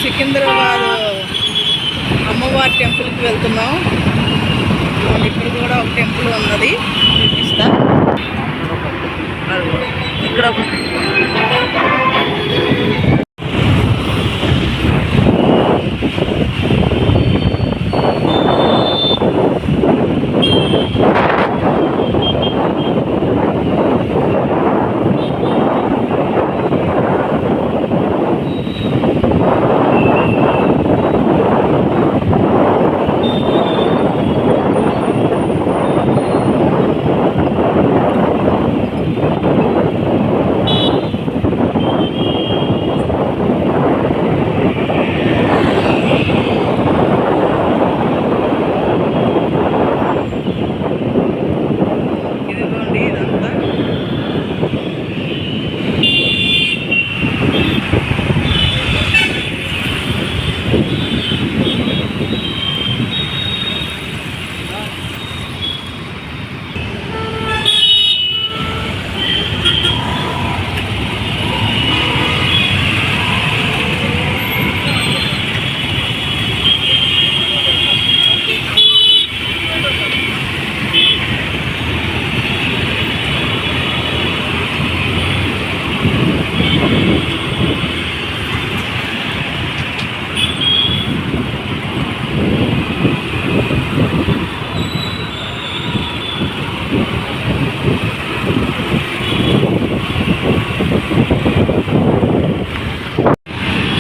సికింద్రాబాద్ అమ్మవారి టెంపుల్కి వెళ్తున్నాం. ఇక్కడ కూడా ఒక టెంపుల్ ఉన్నది, చూపిస్తా. ఇక్కడ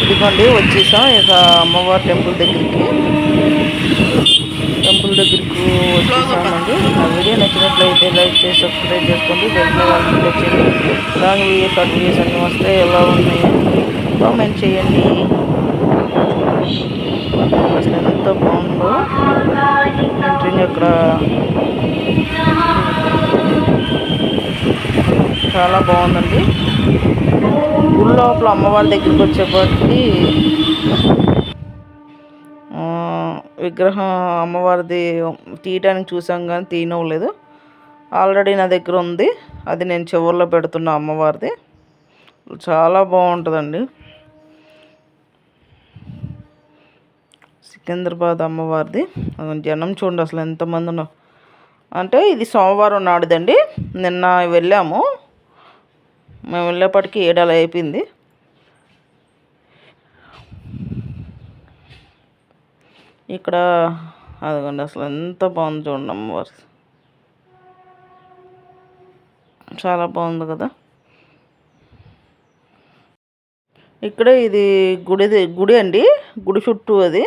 ఇదిగోండి వచ్చేసాం ఇక అమ్మవారి టెంపుల్ దగ్గరికి వచ్చేసామండి. ఆ వీడియో నచ్చినట్లయితే లైక్ చేసి సబ్స్క్రైబ్ చేసుకోండి. దగ్గర వాళ్ళకి వచ్చేది లాంగ్ వీడియో షార్ట్ వీడియోస్ అన్నీ వస్తాయి. ఎలా ఉన్నాయి కామెంట్ చేయండి. అసలు ఎంత బాగుందో ఎంట్రింగ్ అక్కడ చాలా బాగుందండి. గుడి లోపల అమ్మవారి దగ్గరికి వచ్చేప్పటికి విగ్రహం అమ్మవారిది తీయడానికి చూసాం కానీ తీయనవ్వలేదు. ఆల్రెడీ నా దగ్గర ఉంది, అది నేను చివరిలో పెడుతున్నా. అమ్మవారిది చాలా బాగుంటుందండి. సికింద్రాబాద్ అమ్మవారిది జనం చూడండి అసలు ఎంతమంది ఉన్నారు అంటే. ఇది సోమవారం నాడుదండి. నిన్న వెళ్ళాము, మేము వెళ్ళేప్పటికీ 7 అలా అయిపోయింది. ఇక్కడ అదిగోండి అసలు ఎంత బాగుంది చూడండి అమ్మవారి. చాలా బాగుంది కదా. ఇక్కడ ఇది గుడి అండి, గుడి చుట్టూ అది.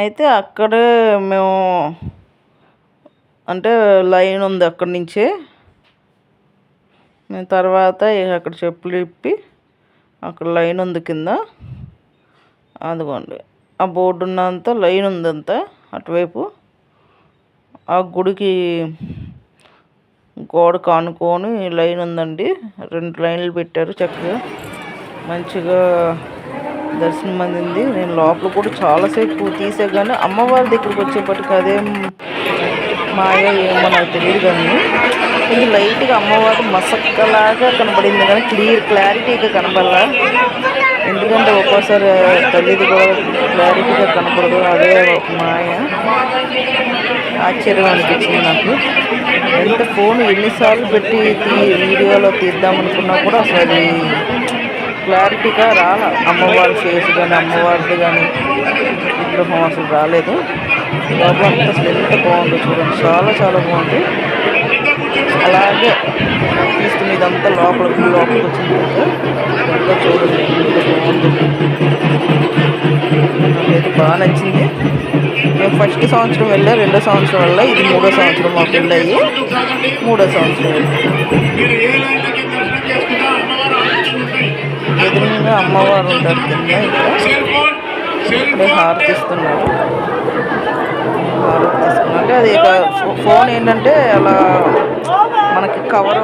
అయితే అక్కడే మేము అంటే లైన్ ఉంది అక్కడి నుంచే. మేము తర్వాత అక్కడ చెప్పులు ఇప్పి అక్కడ లైన్ ఉంది కింద. అదిగోండి ఆ బోర్డు ఉన్నంత లైన్ ఉందంత అటువైపు. ఆ గుడికి గోడ కానుకొని లైన్ ఉందండి. 2 లైన్లు పెట్టారు, చక్కగా మంచిగా దర్శనం అందింది. నేను లోపల కూడా చాలాసేపు తీసే కానీ అమ్మవారి దగ్గరికి వచ్చేప్పటికి అదేం మాయ ఏమో నాకు తెలియదు. కానీ కొంచెం లైట్గా అమ్మవారు మసక్కలాగా కనపడింది కానీ క్లారిటీగా కనపడలా. ఎందుకంటే ఒక్కోసారి తల్లిది కూడా క్లారిటీగా కనపడదు, అదే మాయ. ఆశ్చర్యం అనిపించింది నాకు. ఎంత ఫోన్ ఎన్నిసార్లు పెట్టి వీడియోలో తీద్దామనుకున్నా కూడా అసలు అది క్లారిటీగా రాలా. అమ్మవారి ఫేస్ కానీ అమ్మవారిది కానీ విగ్రహం అసలు రాలేదు. లోపల అసలు ఎంత బాగుందో చూడండి, చాలా చాలా బాగుంది. అలాగే తీసుకుని ఇదంతా లోపలికి వచ్చింది ఇంకా చూడండి ఎంత బాగుంది. నాకైతే బాగా నచ్చింది. మేము ఫస్ట్ సంవత్సరం వెళ్ళా, 2వ సంవత్సరం వెళ్ళా, ఇది 3వ సంవత్సరం మా పెళ్ళి 3వ సంవత్సరం. ఎదురుగా అమ్మవారు ఉంటారు కింద. ఇక్కడే హారతి ఇస్తున్నారు. అంటే అది ఫోన్ ఏంటంటే అలా మనకి కవర్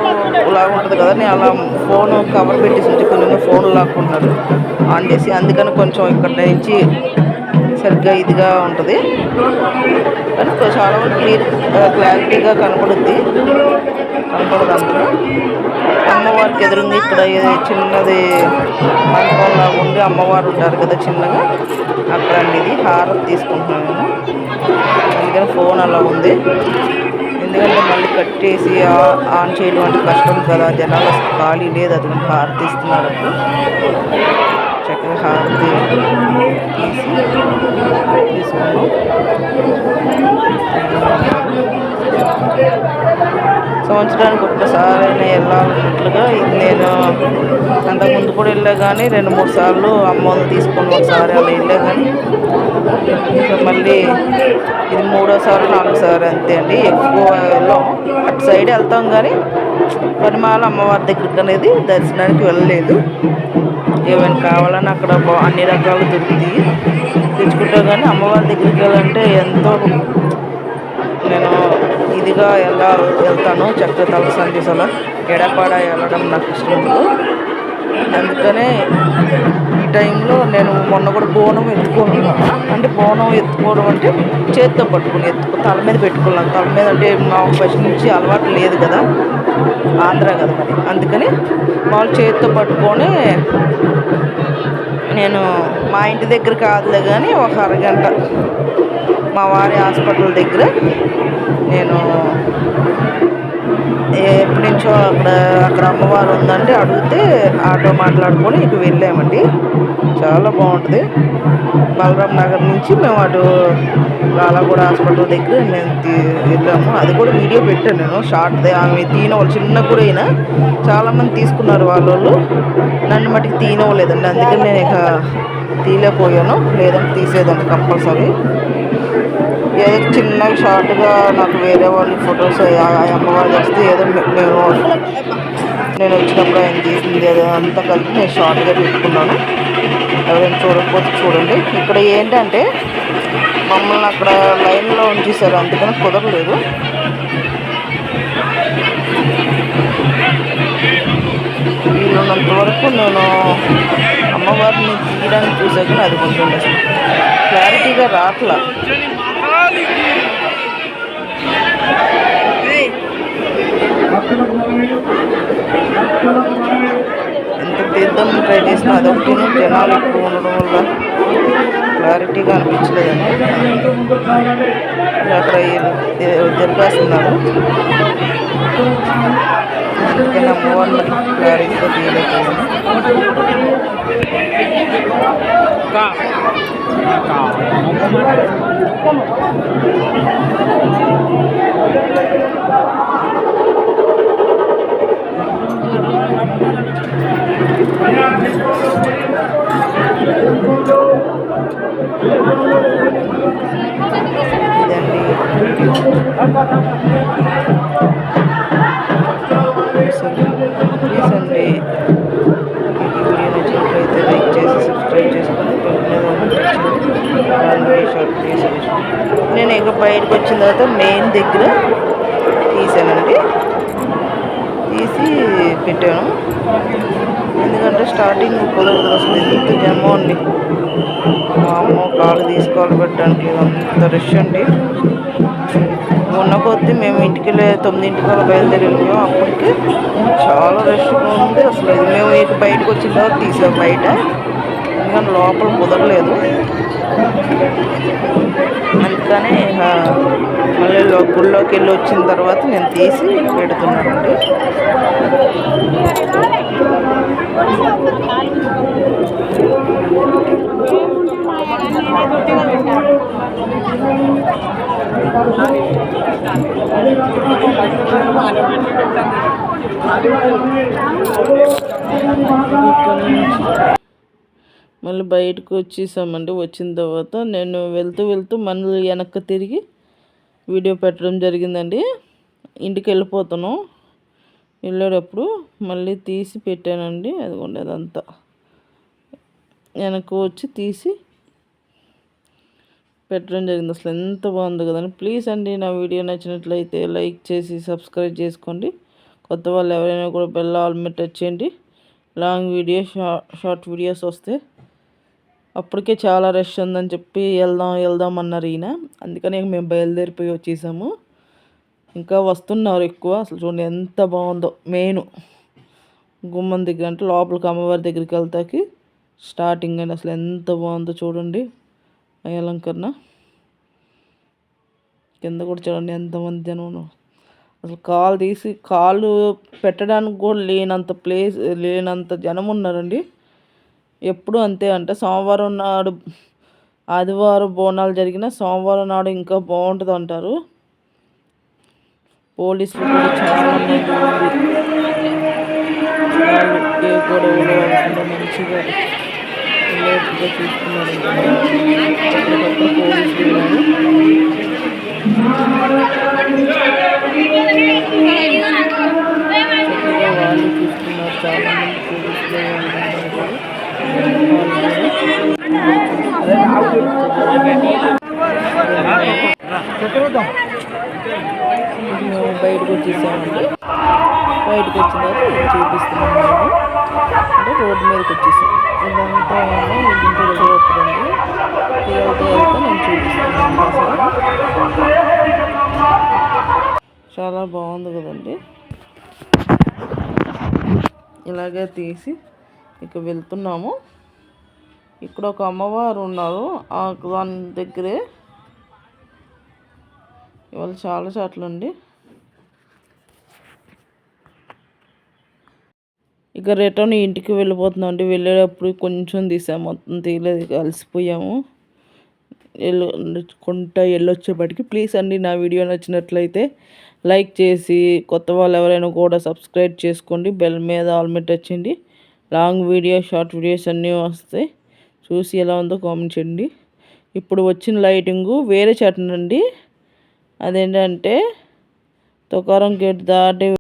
లాగా ఉంటుంది కదా, నేను అలా ఫోన్ కవర్ పెట్టేసి కొంచెం ఫోన్ లాక్కుంటున్నారు ఆన్ చేసి. అందుకని కొంచెం ఇక్కడ నుంచి సరిగ్గా ఇదిగా ఉంటుంది, కానీ చాలా వరకు క్లారిటీగా కనపడుద్ది. కనపడదు అందులో. అమ్మవారికి ఎదురుంది ఇక్కడ చిన్నది మండపంలా ఉండి అమ్మవారు ఉంటారు కదా చిన్నగా, అక్కడ ఇది హారతి తీసుకుంటున్నాను నేను. అందుకని ఫోన్ అలా ఉంది, ఎందుకంటే మళ్ళీ కట్టేసి ఆన్ చేయడం అంటే కష్టం కదా, జనాలు ఖాళీ లేదు. అటువంటి హారతి ఇస్తున్నారు అప్పుడు. చక్కగా హారతి తీసుకున్నాం. సంవత్సరానికి ఒక్కసారైనా వెళ్ళాలన్నట్లుగా ఇది నేను అంతకుముందు కూడా వెళ్ళా, కానీ 2-3 సార్లు అమ్మని తీసుకొని ఒకసారి అలా వెళ్ళా, కానీ ఇంకా మళ్ళీ ఇది 3వ సారి 4వ సారి అంతే అండి. ఎక్కువ వెళ్ళాం, అటు సైడ్ వెళ్తాం కానీ పరిమాల అమ్మవారి దగ్గరికి అనేది దర్శనానికి వెళ్ళలేదు. ఏమైనా కావాలని అక్కడ అన్ని రకాలు దొరుకుతాయి, తెచ్చుకుంటాం. కానీ అమ్మవారి దగ్గరికి వెళ్ళాలంటే ఎంతో నేను ఇదిగా వెళ్తాను. చక్కగా తలస్నానం చేసి అలా ఎడపాడ వెళ్ళడం నాకు ఇష్టం ఉండదు. అందుకనే ఈ టైంలో నేను మొన్న కూడా బోనం ఎత్తుకున్నాను. అంటే బోనం ఎత్తుకోవడం అంటే చేతితో పట్టుకుని తల మీద పెట్టుకున్నాను. తల మీద అంటే మా ఫస్ట్ నుంచి అలవాటు లేదు కదా, ఆంధ్ర కదా మరి, అందుకని వాళ్ళు చేతితో పట్టుకొని నేను మా ఇంటి దగ్గర కాదులే కానీ ఒక అరగంట మా వారి హాస్పిటల్ దగ్గర నేను ఎప్పటి నుంచో అక్కడ అమ్మవారు ఉందంటే అడిగితే ఆటో మాట్లాడుకొని ఇటు వెళ్ళామండి. చాలా బాగుంటుంది. బలరాం నగర్ నుంచి మేము అటు లాలాగూడ హాస్పిటల్ దగ్గర మేము వెళ్ళాము. అది కూడా వీడియో పెట్టాను నేను, షార్ట్దే. ఆమె తీనవాళ్ళు చిన్న కూడా అయినా చాలామంది తీసుకున్నారు వాళ్ళు. నన్ను మటుకు తీనవ్వలేదండి, అందుకని నేను ఇక తీయలేకపోయాను, లేదంటే తీసేదాన్ని కంపల్సరీ. ఏదో చిన్నగా షార్ట్గా నాకు వేరే వాళ్ళు ఫొటోస్ అమ్మవారు వస్తే ఏదో నేను వచ్చినప్పుడు ఆయన తీసింది ఏదో అంతా కలిపి నేను షార్ట్గా పెట్టుకున్నాను. ఎవరైనా చూడకపోతే చూడండి. ఇక్కడ ఏంటంటే మమ్మల్ని అక్కడ లైన్లో ఉంచేసారు, అందుకని కుదరలేదు. వీలున్నంత వరకు నేను అమ్మవారిని తీయడానికి చూసాక అది కొంచెం అసలు క్లారిటీగా రాట్లా. ఎంత తీద్దామని ట్రై చేసినా అదొకటి జనాలు ఎక్కువ ఉండడం వల్ల క్లారిటీగా అనిపించలేదండి. అక్కడ జరిపేస్తున్నారు, అందుకని అమ్మవారిని క్లారిటీగా తీయలేకపోయాను. ప్లీజ్ అండి, మీకు వీడియో నచ్చినట్లయితే లైక్ చేసి సబ్స్క్రైబ్ చేసుకొని నేను ఇక బయటకు వచ్చిన తర్వాత మెయిన్ దగ్గర తీసానండి, తీసి పెట్టాను. ఎందుకంటే స్టార్టింగ్ కుదరదు అసలు, ఎంత జనం అండి. మా అమ్మ కాలు తీసుకోవాలి పెట్టడానికి అంత రష్ అండి. మొన్న కొద్ది మేము ఇంటికి 9 బయలుదేరి వెళ్ళాము, అప్పటికి చాలా రష్గా ఉంది అసలు. ఇది మేము ఇక బయటకు వచ్చిన తర్వాత తీసాం బయట, ఎందుకంటే లోపల కుదరలేదు. అందుకని మళ్ళీ గుళ్ళోకి వెళ్ళి వచ్చిన తర్వాత నేను తీసి పెడుతున్నానండి. మళ్ళీ బయటకు వచ్చేసామండి. వచ్చిన తర్వాత నేను వెళ్తూ మళ్ళీ వెనక్కి తిరిగి వీడియో పెట్టడం జరిగిందండి. ఇంటికి వెళ్ళిపోతాను, వెళ్ళేటప్పుడు మళ్ళీ తీసి పెట్టానండి. అదిగోండి అదంతా వెనక్కి వచ్చి తీసి పెట్టడం జరిగింది. అసలు ఎంత బాగుంది కదండి. ప్లీజ్ అండి, నా వీడియో నచ్చినట్లయితే లైక్ చేసి సబ్స్క్రైబ్ చేసుకోండి. కొత్త వాళ్ళు ఎవరైనా కూడా బెల్ ఆల్ మీద టచ్ చేయండి. లాంగ్ వీడియో షార్ట్ వీడియోస్ వస్తే అప్పటికే చాలా రష్ ఉందని చెప్పి వెళ్దాం వెళ్దాం అన్నారు ఈయన. అందుకని మేము బయలుదేరిపోయి వచ్చేసాము. ఇంకా వస్తున్నారు ఎక్కువ. అసలు చూడండి ఎంత బాగుందో. మెయిన్ గుమ్మం దగ్గర అంటే లోపలికి అమ్మవారి దగ్గరికి వెళ్తాకి స్టార్టింగ్ అండి. అసలు ఎంత బాగుందో చూడండి అలంకరణ. కింద కూడా చూడండి ఎంతమంది జనం. అసలు కాలు తీసి కాలు పెట్టడానికి కూడా లేనంత జనం ఉన్నారండి. ఎప్పుడు అంతే అంట. సోమవారం నాడు ఆదివారం బోనాలు జరిగిన సోమవారం నాడు ఇంకా బాగుంటుంది అంటారు. పోలీసులు కూడా చాలా మంది ఏ గొడవలు అవ్వకుండా మంచిగా లేట్గా చూసుకున్నారు. పోలీసులు వాళ్ళు చూస్తున్నారు. చాలా మంది మేము బయటకు వచ్చేసామండి. బయటకు వచ్చిన తర్వాత చూపిస్తున్నాము. అంటే రోడ్డు మీదకి వచ్చేసాం. ఇదంతా ఇంటికి వచ్చేటప్పుడండి వెళ్తే నేను చూపిస్తున్నాను. చాలా బాగుంది కదండి. ఇలాగే తీసి ఇక వెళ్తున్నాము. ఇక్కడ ఒక అమ్మవారు ఉన్నారు. దాని దగ్గరే ఇవాళ చాలా చాట్లు అండి. ఇక రిటర్న్ ఇంటికి వెళ్ళిపోతున్నాం అండి. వెళ్ళేటప్పుడు కొంచెం తీసాము, మొత్తం తీయలేదు. కలిసిపోయాము. వెళ్ళొచ్చేపటికి ప్లీజ్ అండి నా వీడియో నచ్చినట్లయితే లైక్ చేసి కొత్త వాళ్ళు ఎవరైనా కూడా సబ్స్క్రైబ్ చేసుకోండి. బెల్ మీద ఆల్ మీద టచ్ చేయండి. లాంగ్ వీడియో షార్ట్ వీడియోస్ అన్నీ వస్తాయి. చూసి ఎలా ఉందో కామెంట్ చేయండి. ఇప్పుడు వచ్చిన లైటింగు వేరే చటనండి. అదేంటంటే తుకారం గేట్ దాటి